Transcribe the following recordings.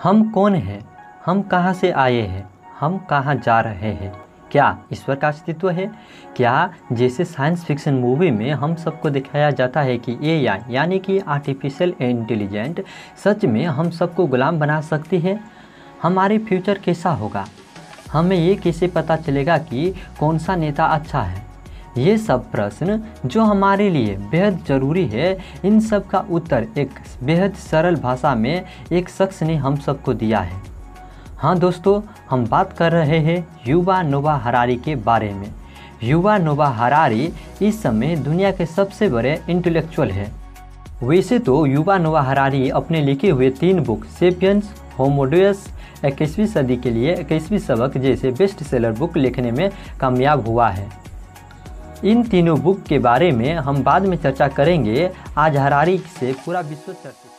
हम कौन हैं? हम कहाँ से आए हैं? हम कहाँ जा रहे हैं? क्या ईश्वर का अस्तित्व है? क्या जैसे साइंस फिक्शन मूवी में हम सबको दिखाया जाता है कि एआई यानी कि आर्टिफिशियल इंटेलिजेंट सच में हम सबको गुलाम बना सकती है? हमारे फ्यूचर कैसा होगा? हमें ये कैसे पता चलेगा कि कौन सा नेता अच्छा है? ये सब प्रश्न जो हमारे लिए बेहद ज़रूरी है, इन सब का उत्तर एक बेहद सरल भाषा में एक शख्स ने हम सबको दिया है। हाँ दोस्तों, हम बात कर रहे हैं युवा नोवा हरारी के बारे में। युवा नोवा हरारी इस समय दुनिया के सबसे बड़े इंटेलेक्चुअल है। वैसे तो युवा नोवा हरारी अपने लिखे हुए 3 बुक सेपियंस, होमो डेउस, 21वीं सदी के लिए 21वीं सबक जैसे बेस्ट सेलर बुक लिखने में कामयाब हुआ है। इन तीनों बुक के बारे में हम बाद में चर्चा करेंगे। आज हरारी से पूरा विश्व चर्चित।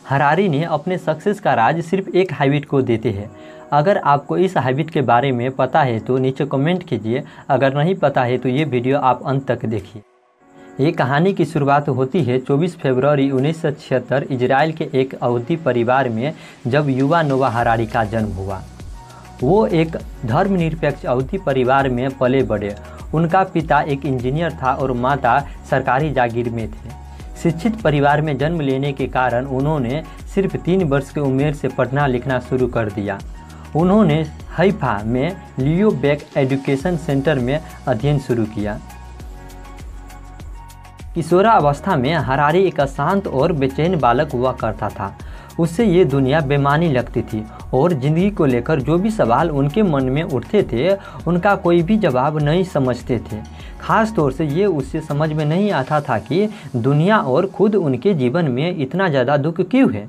हरारी ने अपने सक्सेस का राज सिर्फ एक हैबिट को देते हैं। अगर आपको इस हैबिट के बारे में पता है तो नीचे कमेंट कीजिए, अगर नहीं पता है तो ये वीडियो आप अंत तक देखिए। ये कहानी की शुरुआत होती है 24 फरवरी 1976 इजराइल के एक अवधी परिवार में, जब युवा नोवा हरारी का जन्म हुआ। वो एक धर्मनिरपेक्ष अवधी परिवार में पले बढ़े। उनका पिता एक इंजीनियर था और माता सरकारी जागीर में थे। शिक्षित परिवार में जन्म लेने के कारण उन्होंने सिर्फ 3 वर्ष की उम्र से पढ़ना लिखना शुरू कर दिया। उन्होंने हैफा में लियो बेक एजुकेशन सेंटर में अध्ययन शुरू किया। किशोरावस्था में हरारी एक अशांत और बेचैन बालक हुआ करता था। उससे ये दुनिया बेमानी लगती थी और ज़िंदगी को लेकर जो भी सवाल उनके मन में उठते थे उनका कोई भी जवाब नहीं समझते थे। ख़ास तौर से ये उससे समझ में नहीं आता था कि दुनिया और खुद उनके जीवन में इतना ज़्यादा दुख क्यों है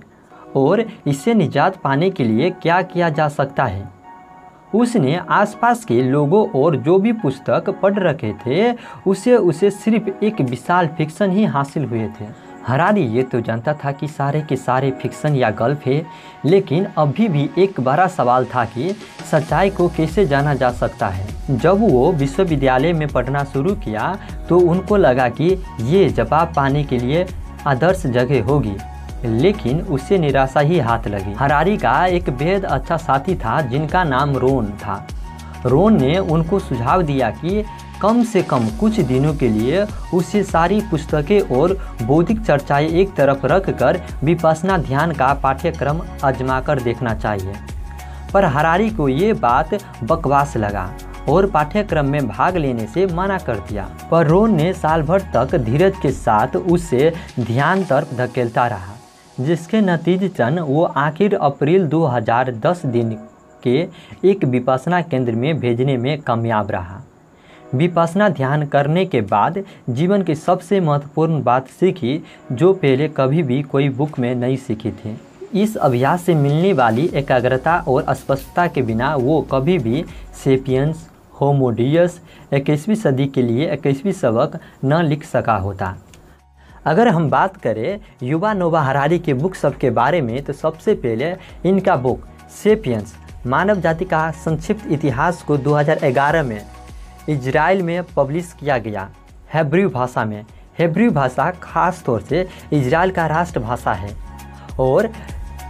और इससे निजात पाने के लिए क्या किया जा सकता है। उसने आसपास के लोगों और जो भी पुस्तक पढ़ रखे थे उसे सिर्फ एक विशाल फिक्शन ही हासिल हुए थे। हरारी ये तो जानता था कि सारे के सारे फिक्शन या गल्प है, लेकिन अभी भी एक बड़ा सवाल था कि सच्चाई को कैसे जाना जा सकता है। जब वो विश्वविद्यालय में पढ़ना शुरू किया तो उनको लगा कि ये जवाब पाने के लिए आदर्श जगह होगी, लेकिन उससे निराशा ही हाथ लगी। हरारी का एक बेहद अच्छा साथी था जिनका नाम रोन था। रोन ने उनको सुझाव दिया कि कम से कम कुछ दिनों के लिए उसे सारी पुस्तकें और बौद्धिक चर्चाएं एक तरफ रखकर विपश्यना ध्यान का पाठ्यक्रम आजमा कर देखना चाहिए। पर हरारी को ये बात बकवास लगा और पाठ्यक्रम में भाग लेने से मना कर दिया। पर रोन ने साल भर तक धीरज के साथ उससे ध्यान तरफ धकेलता रहा, जिसके नतीजतन वो आखिर अप्रैल 2010 दिन के एक विपश्यना केंद्र में भेजने में कामयाब रहा। विपश्यना ध्यान करने के बाद जीवन की सबसे महत्वपूर्ण बात सीखी जो पहले कभी भी कोई बुक में नहीं सीखी थी। इस अभ्यास से मिलने वाली एकाग्रता और स्पष्टता के बिना वो कभी भी सेपियंस, होमो डेउस, 21वीं सदी के लिए 21वीं सबक न लिख सका होता। अगर हम बात करें युवा नोवा हरारी के बुक सब के बारे में तो सबसे पहले इनका बुक सेपियंस मानव जाति का संक्षिप्त इतिहास को 2011 में इजराइल में पब्लिश किया गया हेब्रू भाषा में। हेब्रू भाषा खास तौर से इजराइल का राष्ट्रभाषा है और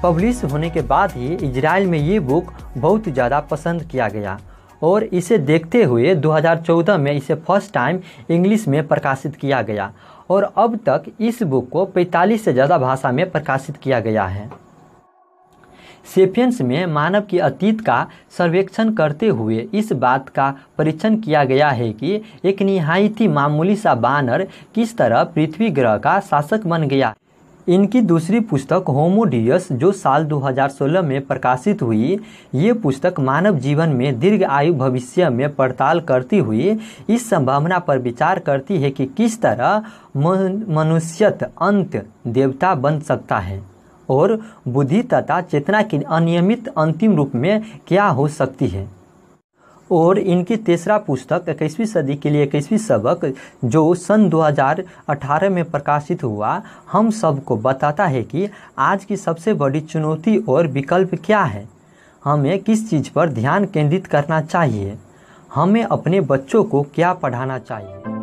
पब्लिश होने के बाद ही इजराइल में ये बुक बहुत ज़्यादा पसंद किया गया और इसे देखते हुए 2014 में इसे फर्स्ट टाइम इंग्लिश में प्रकाशित किया गया और अब तक इस बुक को 45 से ज़्यादा भाषा में प्रकाशित किया गया है। सेपियंस में मानव के अतीत का सर्वेक्षण करते हुए इस बात का परीक्षण किया गया है कि एक निहायत ही मामूली सा बानर किस तरह पृथ्वी ग्रह का शासक बन गया। इनकी दूसरी पुस्तक होमो डेउस जो साल 2016 में प्रकाशित हुई, ये पुस्तक मानव जीवन में दीर्घ आयु भविष्य में पड़ताल करती हुई इस संभावना पर विचार करती है कि किस तरह मनुष्यत अंत देवता बन सकता है और बुद्धि तथा चेतना की अनियमित अंतिम रूप में क्या हो सकती है। और इनकी तीसरा पुस्तक 21वीं सदी के लिए 21वीं सबक जो सन 2018 में प्रकाशित हुआ, हम सबको बताता है कि आज की सबसे बड़ी चुनौती और विकल्प क्या है, हमें किस चीज़ पर ध्यान केंद्रित करना चाहिए, हमें अपने बच्चों को क्या पढ़ाना चाहिए।